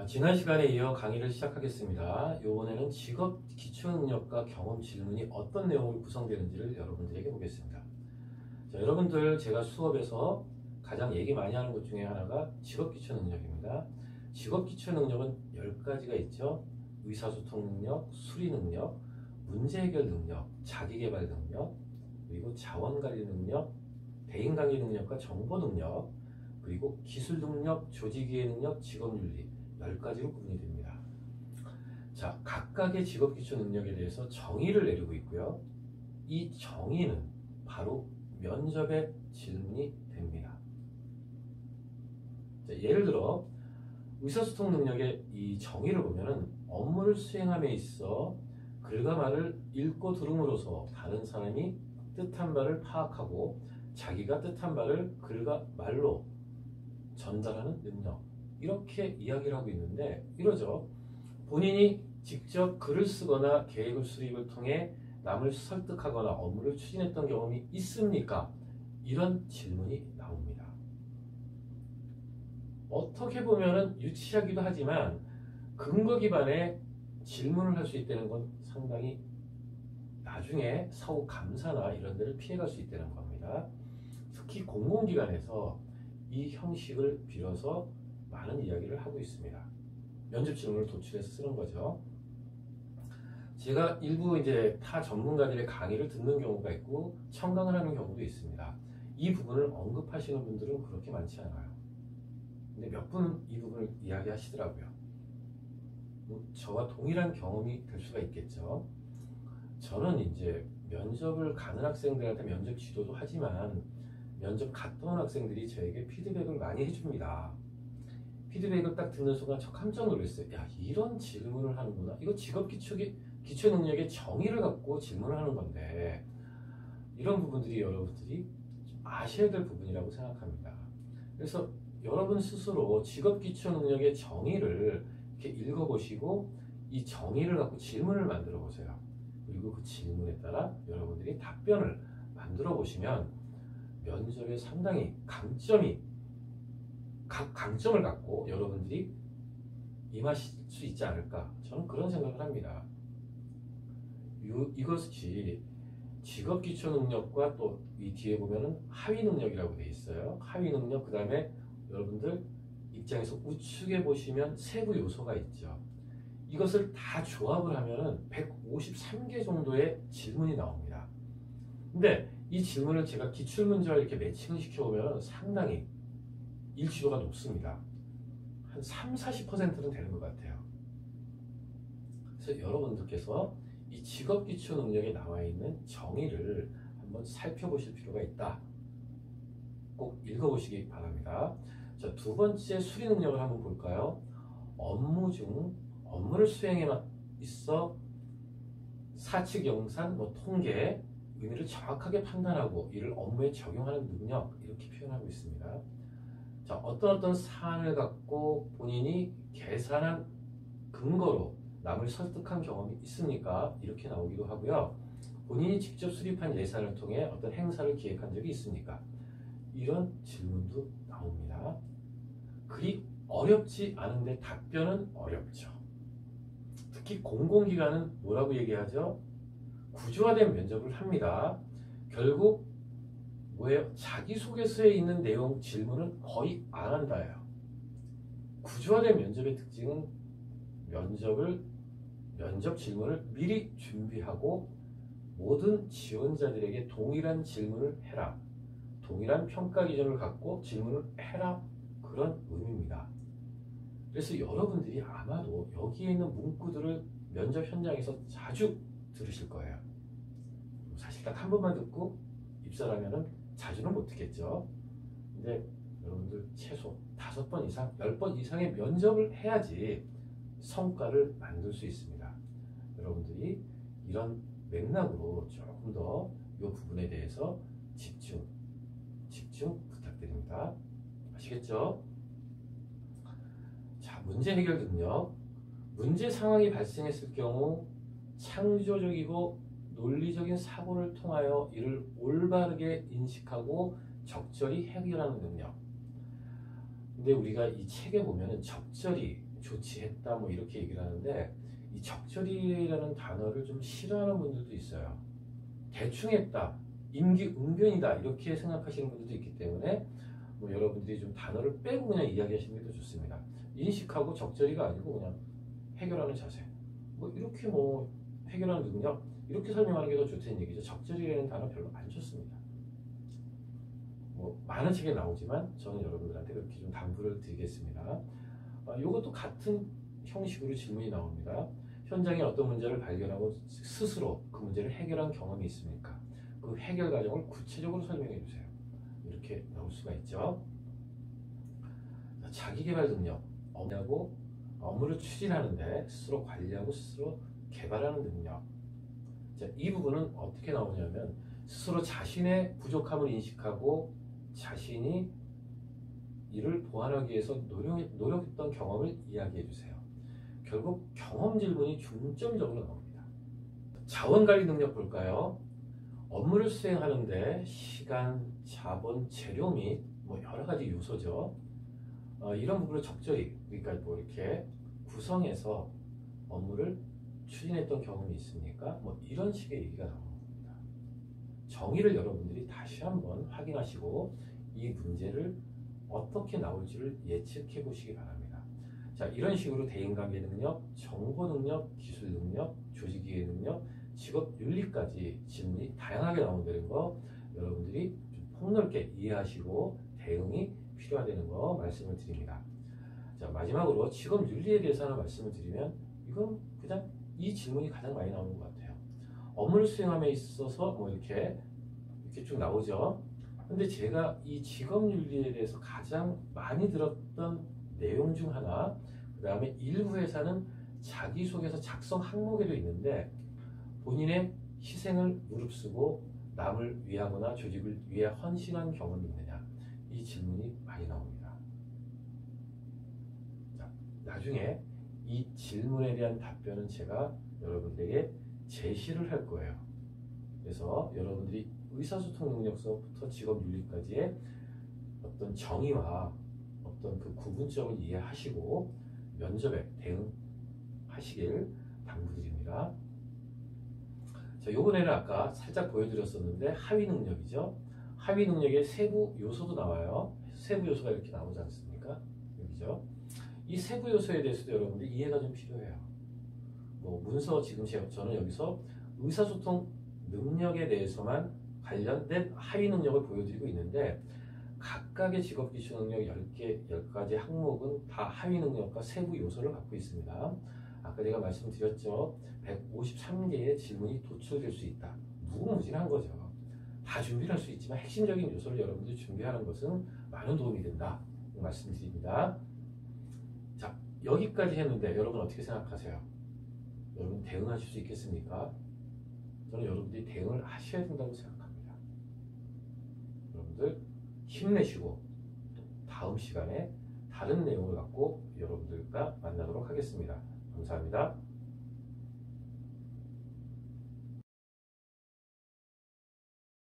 지난 시간에 이어 강의를 시작하겠습니다. 이번에는 직업 기초능력과 경험 질문이 어떤 내용으로 구성되는지를 여러분들에게 보겠습니다. 자, 여러분들 제가 수업에서 가장 얘기 많이 하는 것 중에 하나가 직업 기초능력입니다. 직업 기초능력은 10가지가 있죠. 의사소통 능력, 수리 능력, 문제 해결 능력, 자기개발 능력, 그리고 자원관리 능력, 대인관계 능력과 정보 능력, 그리고 기술 능력, 조직이해 능력, 직업윤리 10가지로 구분이 됩니다. 자, 각각의 직업 기초 능력에 대해서 정의를 내리고 있고요. 이 정의는 바로 면접의 질문이 됩니다. 자, 예를 들어 의사소통 능력의 이 정의를 보면은 업무를 수행함에 있어 글과 말을 읽고 들음으로써 다른 사람이 뜻한 바를 파악하고 자기가 뜻한 바를 글과 말로 전달하는 능력, 이렇게 이야기를 하고 있는데 이러죠. 본인이 직접 글을 쓰거나 계획을 수립을 통해 남을 설득하거나 업무를 추진했던 경험이 있습니까? 이런 질문이 나옵니다. 어떻게 보면은 유치하기도 하지만 근거 기반의 질문을 할 수 있다는 건 상당히 나중에 사후 감사나 이런 데를 피해갈 수 있다는 겁니다. 특히 공공기관에서 이 형식을 빌어서 많은 이야기를 하고 있습니다. 면접 질문을 도출해서 쓰는 거죠. 제가 일부 이제 타 전문가들의 강의를 듣는 경우가 있고 청강을 하는 경우도 있습니다. 이 부분을 언급하시는 분들은 그렇게 많지 않아요. 근데 몇 분은 이 부분을 이야기하시더라고요. 저와 동일한 경험이 될 수가 있겠죠. 저는 이제 면접을 가는 학생들한테 면접 지도도 하지만 면접 갔다 온 학생들이 저에게 피드백을 많이 해줍니다. 피드백을 딱 듣는 순간 저 깜짝 놀랐어요. 야, 이런 질문을 하는구나. 이거 직업 기초 능력의 정의를 갖고 질문을 하는 건데 이런 부분들이 여러분들이 좀 아셔야 될 부분이라고 생각합니다. 그래서 여러분 스스로 직업 기초 능력의 정의를 이렇게 읽어보시고 이 정의를 갖고 질문을 만들어 보세요. 그리고 그 질문에 따라 여러분들이 답변을 만들어 보시면 면접에 상당히 강점을 갖고 여러분들이 임하실 수 있지 않을까, 저는 그런 생각을 합니다. 이것이 직업 기초 능력과 또 이 뒤에 보면은 하위 능력이라고 되어 있어요. 하위 능력, 그 다음에 여러분들 입장에서 우측에 보시면 세부 요소가 있죠. 이것을 다 조합을 하면은 153개 정도의 질문이 나옵니다. 근데 이 질문을 제가 기출문제와 이렇게 매칭을 시켜보면 상당히 일치도가 높습니다. 한 30-40%는 되는 것 같아요. 그래서 여러분들께서 이 직업 기초 능력에 나와 있는 정의를 한번 살펴보실 필요가 있다. 꼭 읽어보시기 바랍니다. 자, 두 번째 수리 능력을 한번 볼까요? 업무 중 업무를 수행에 있어 사측 영산, 통계, 의미를 정확하게 판단하고 이를 업무에 적용하는 능력, 이렇게 표현하고 있습니다. 자, 어떤 사안을 갖고 본인이 계산한 근거로 남을 설득한 경험이 있습니까? 이렇게 나오기도 하고요. 본인이 직접 수립한 예산을 통해 어떤 행사를 기획한 적이 있습니까? 이런 질문도 나옵니다. 그리 어렵지 않은데 답변은 어렵죠. 특히 공공기관은 뭐라고 얘기하죠? 구조화된 면접을 합니다. 결국 뭐예요? 자기소개서에 있는 내용 질문은 거의 안 한다예요. 구조화된 면접의 특징은 면접 질문을 미리 준비하고 모든 지원자들에게 동일한 질문을 해라, 동일한 평가 기준을 갖고 질문을 해라, 그런 의미입니다. 그래서 여러분들이 아마도 여기에 있는 문구들을 면접 현장에서 자주 들으실 거예요. 사실 딱 한 번만 듣고 입사하면은 자주는 못 듣겠죠. 근데 여러분들 최소 5번 이상, 10번 이상의 면접을 해야지 성과를 만들 수 있습니다. 여러분들이 이런 맥락으로 조금 더 이 부분에 대해서 집중 부탁드립니다. 아시겠죠? 자, 문제 해결 능력. 문제 상황이 발생했을 경우 창조적이고 논리적인 사고를 통하여 이를 올바르게 인식하고 적절히 해결하는 능력. 근데 우리가 이 책에 보면은 적절히 조치했다 뭐 이렇게 얘기를 하는데 이 적절히라는 단어를 좀 싫어하는 분들도 있어요. 대충 했다, 임기응변이다 이렇게 생각하시는 분들도 있기 때문에 뭐 여러분들이 좀 단어를 빼고 그냥 이야기하시는 게 더 좋습니다. 인식하고 적절히가 아니고 그냥 해결하는 자세, 뭐 이렇게 뭐 해결하는 능력 이렇게 설명하는 게 더 좋다는 얘기죠. 적절히라는 단어 별로 안 좋습니다. 뭐 많은 책에 나오지만 저는 여러분들한테 그렇게 좀 당부를 드리겠습니다. 이것도 같은 형식으로 질문이 나옵니다. 현장에 어떤 문제를 발견하고 스스로 그 문제를 해결한 경험이 있습니까? 그 해결 과정을 구체적으로 설명해 주세요. 이렇게 나올 수가 있죠. 자기개발 능력, 업무를 추진하는데 스스로 관리하고 스스로 개발하는 능력. 자, 이 부분은 어떻게 나오냐면 스스로 자신의 부족함을 인식하고 자신이 이를 보완하기 위해서 노력했던 경험을 이야기해 주세요. 결국 경험 질문이 중점적으로 나옵니다. 자원관리 능력 볼까요? 업무를 수행하는데 시간, 자본, 재료 및 뭐 여러 가지 요소죠. 이런 부분을 적절히 그러니까 뭐 이렇게 구성해서 업무를 추진했던 경험이 있습니까? 뭐 이런 식의 얘기가 나오는 겁니다. 정의를 여러분들이 다시 한번 확인하시고 이 문제를 어떻게 나올지를 예측해 보시기 바랍니다. 자, 이런 식으로 대인관계 능력, 정보 능력, 기술 능력, 조직이해 능력, 직업 윤리까지 질문이 다양하게 나온다는 거 여러분들이 좀 폭넓게 이해하시고 대응이 필요하다는 거 말씀을 드립니다. 자, 마지막으로 직업 윤리에 대해서 하나 말씀을 드리면 이건 그냥 이 질문이 가장 많이 나오는 것 같아요. 업무를 수행함에 있어서 뭐 이렇게 쭉 나오죠. 근데 제가 이 직업윤리에 대해서 가장 많이 들었던 내용 중 하나, 그 다음에 일부 회사는 자기소개서 작성 항목에도 있는데 본인의 희생을 무릅쓰고 남을 위하거나 조직을 위해 헌신한 경험이 있느냐, 이 질문이 많이 나옵니다. 자, 나중에 이 질문에 대한 답변은 제가 여러분들에게 제시를 할 거예요. 그래서 여러분들이 의사소통 능력서부터 직업윤리까지의 어떤 정의와 어떤 그 구분점을 이해하시고 면접에 대응하시길 당부드립니다. 자, 요번에는 아까 살짝 보여드렸었는데 하위 능력이죠. 하위 능력의 세부 요소도 나와요. 세부 요소가 이렇게 나오지 않습니까? 여기죠. 이 세부 요소에 대해서도 여러분들 이해가 좀 필요해요. 뭐 문서 지금 저는 여기서 의사소통 능력에 대해서만 관련된 하위 능력을 보여드리고 있는데 각각의 직업기초 능력 10가지 항목은 다 하위 능력과 세부 요소를 갖고 있습니다. 아까 제가 말씀드렸죠. 153개의 질문이 도출될 수 있다. 무궁무진한 거죠. 다 준비를 할 수 있지만 핵심적인 요소를 여러분들이 준비하는 것은 많은 도움이 된다. 말씀드립니다. 자, 여기까지 했는데 여러분 어떻게 생각하세요? 여러분 대응하실 수 있겠습니까? 저는 여러분들이 대응을 하셔야 된다고 생각합니다. 여러분들 힘내시고 다음 시간에 다른 내용을 갖고 여러분들과 만나도록 하겠습니다. 감사합니다.